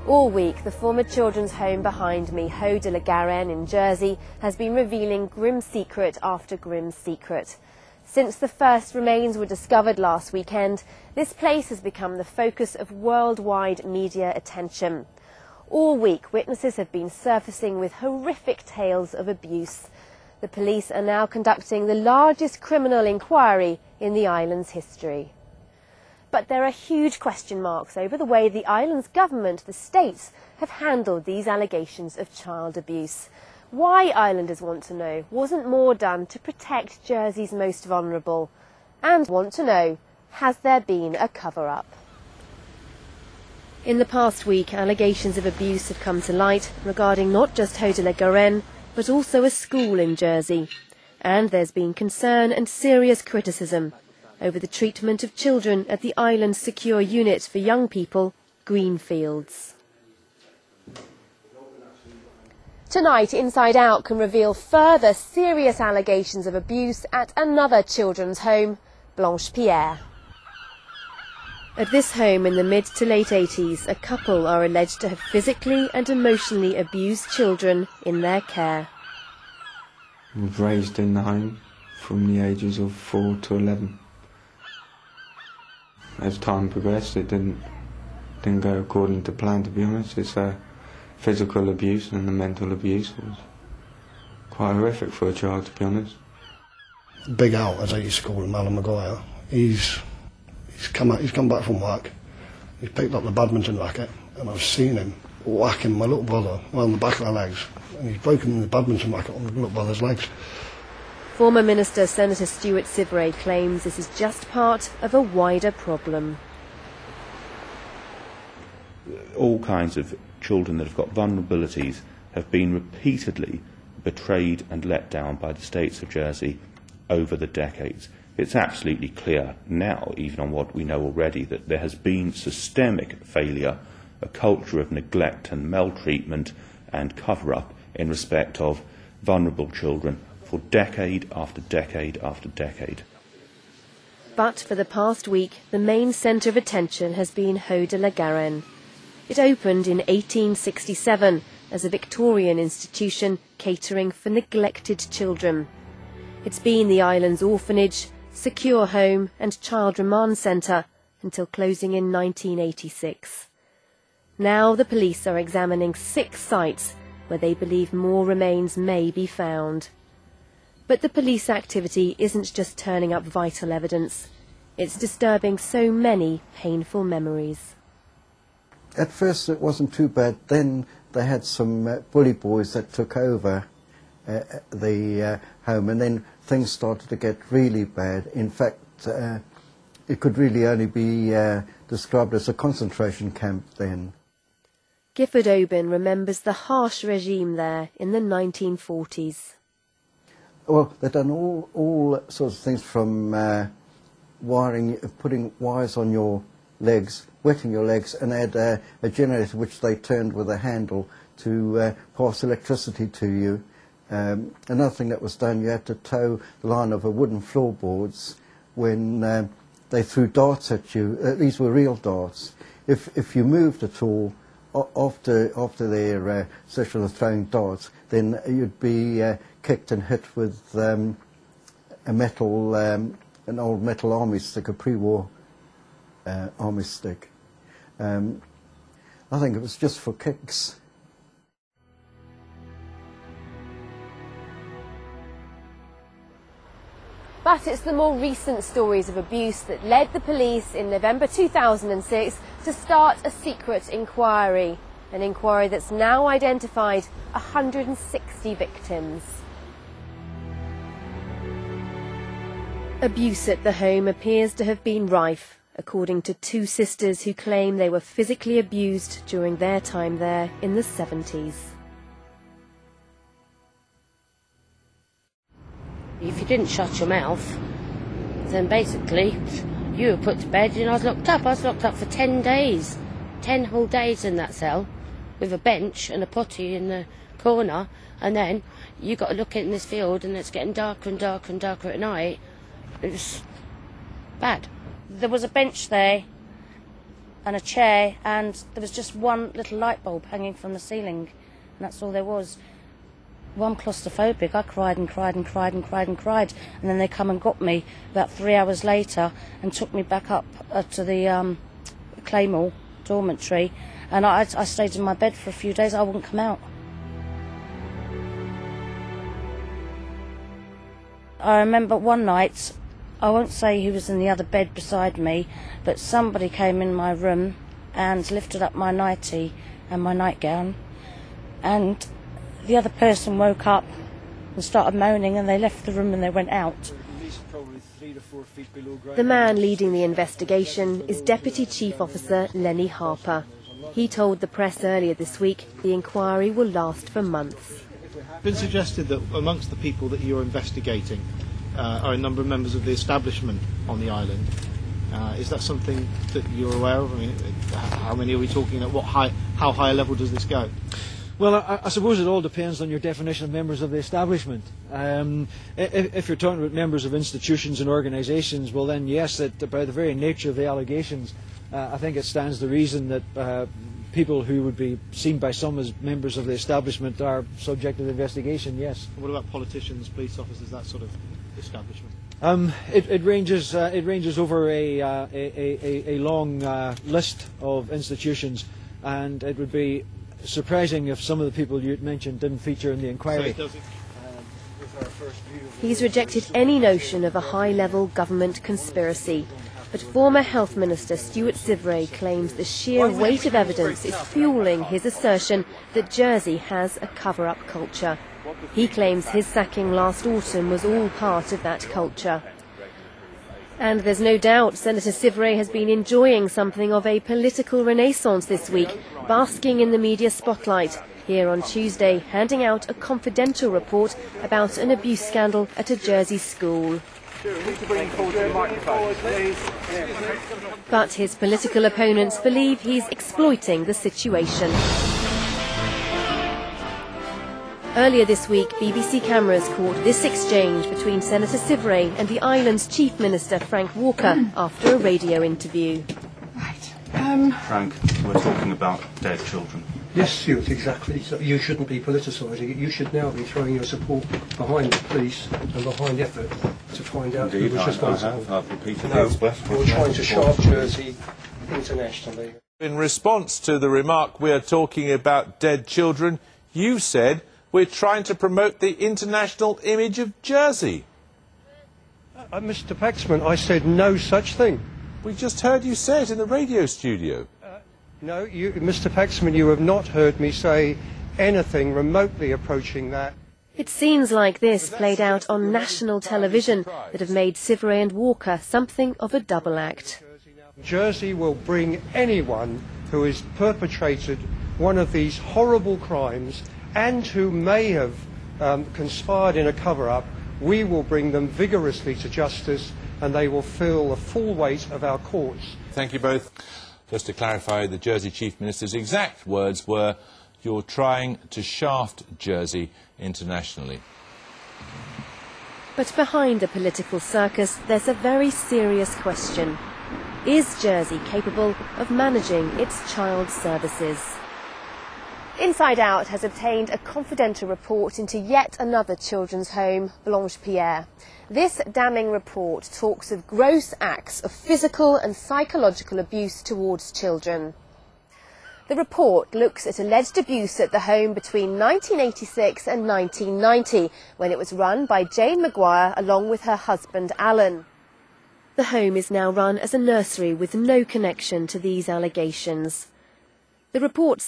All week, the former children's home behind me, Haut de la Garenne in Jersey, has been revealing grim secret after grim secret. Since the first remains were discovered last weekend, this place has become the focus of worldwide media attention. All week, witnesses have been surfacing with horrific tales of abuse. The police are now conducting the largest criminal inquiry in the island's history. But there are huge question marks over the way the island's government, the states, have handled these allegations of child abuse. Why, islanders want to know, wasn't more done to protect Jersey's most vulnerable? And want to know, has there been a cover-up? In the past week, allegations of abuse have come to light regarding not just Haut de la Garenne, but also a school in Jersey. And there's been concern and serious criticism over the treatment of children at the island's secure unit for young people, Greenfields. Tonight, Inside Out can reveal further serious allegations of abuse at another children's home, Blanche Pierre. At this home in the mid to late 80s, a couple are alleged to have physically and emotionally abused children in their care. I was raised in the home from the ages of 4 to 11. As time progressed, it didn't go according to plan, to be honest. It's physical abuse and the mental abuse was quite horrific for a child, to be honest. Big Al, as I used to call him, Alan Maguire, he's come back from work, he's picked up the badminton racket, and I've seen him whacking my little brother around the back of the legs, and he's broken the badminton racket on my little brother's legs. Former Minister Senator Stuart Sivray claims this is just part of a wider problem. All kinds of children that have got vulnerabilities have been repeatedly betrayed and let down by the states of Jersey over the decades. It's absolutely clear now, even on what we know already, that there has been systemic failure, a culture of neglect and maltreatment and cover-up in respect of vulnerable children for decade after decade after decade. But for the past week, the main centre of attention has been Haut de la Garenne. It opened in 1867 as a Victorian institution catering for neglected children. It's been the island's orphanage, secure home and child remand centre until closing in 1986. Now the police are examining 6 sites where they believe more remains may be found. But the police activity isn't just turning up vital evidence. It's disturbing so many painful memories. At first it wasn't too bad. Then they had some bully boys that took over the home, and then things started to get really bad. In fact, it could really only be described as a concentration camp then. Gifford Oban remembers the harsh regime there in the 1940s. Well, they've done all sorts of things, from putting wires on your legs, wetting your legs, and they had a generator which they turned with a handle to pass electricity to you. Another thing that was done, you had to toe the line of a wooden floorboards when they threw darts at you. These were real darts. If you moved at all after their session of throwing darts, then you'd be kicked and hit with an old metal army stick, a pre-war army stick. I think it was just for kicks. But it's the more recent stories of abuse that led the police in November 2006 to start a secret inquiry. An inquiry that's now identified 160 victims. Abuse at the home appears to have been rife, according to 2 sisters who claim they were physically abused during their time there in the 70s. If you didn't shut your mouth, then basically you were put to bed and I was locked up. I was locked up for 10 days. 10 whole days in that cell, with a bench and a potty in the corner, and then you got to look in this field and it's getting darker and darker and darker at night. It was bad. There was a bench there and a chair, and there was just one little light bulb hanging from the ceiling, and that's all there was. Well, I'm claustrophobic. I cried and cried and cried and cried and cried, and then they come and got me about 3 hours later and took me back up to the Claymore dormitory, and I stayed in my bed for a few days. I wouldn't come out. I remember one night, I won't say who was in the other bed beside me, but somebody came in my room and lifted up my nightie and my nightgown, and the other person woke up and started moaning, and they left the room and they went out. The man leading the investigation is Deputy Chief Officer Lenny Harper. He told the press earlier this week the inquiry will last for months. It's been suggested that amongst the people that you're investigating are a number of members of the establishment on the island. Is that something that you're aware of? I mean, how many are we talking at? How high a level does this go? Well, I suppose it all depends on your definition of members of the establishment. If you're talking about members of institutions and organisations, well then yes, by the very nature of the allegations, I think it stands to reason that people who would be seen by some as members of the establishment are subject to the investigation, yes. What about politicians, police officers, that sort of establishment? It ranges over a long list of institutions, and it would be surprising if some of the people you mentioned didn't feature in the inquiry. He's rejected any notion of a high-level government conspiracy. But former Health Minister Stuart Sivray claims the sheer weight of evidence is fuelling his assertion that Jersey has a cover-up culture. He claims his sacking last autumn was all part of that culture. And there's no doubt Senator Sivray has been enjoying something of a political renaissance this week, basking in the media spotlight, here on Tuesday handing out a confidential report about an abuse scandal at a Jersey school. But his political opponents believe he's exploiting the situation. Earlier this week, BBC cameras caught this exchange between Senator Sivray and the island's Chief Minister, Frank Walker, after a radio interview. Frank, we're talking about dead children. Yes, Stuart, exactly. So you shouldn't be politicising it. You should now be throwing your support behind the police and behind the effort to find out who was responsible. I've repeated No, that. you're trying to shaft Jersey internationally. In response to the remark we're talking about dead children, you said we're trying to promote the international image of Jersey. Mr. Paxman, I said no such thing. We just heard you say it in the radio studio. No, Mr. Paxman, you have not heard me say anything remotely approaching that. It's scenes like this played out on national television that have made Sivray and Walker something of a double act. Jersey will bring anyone who has perpetrated one of these horrible crimes and who may have conspired in a cover-up. We will bring them vigorously to justice, and they will feel the full weight of our courts. Thank you both. Just to clarify, the Jersey Chief Minister's exact words were, "You're trying to shaft Jersey internationally." But behind the political circus, there's a very serious question. Is Jersey capable of managing its child services? Inside Out has obtained a confidential report into yet another children's home, Blanche Pierre. This damning report talks of gross acts of physical and psychological abuse towards children. The report looks at alleged abuse at the home between 1986 and 1990, when it was run by Jane Maguire along with her husband Alan. The home is now run as a nursery with no connection to these allegations. The report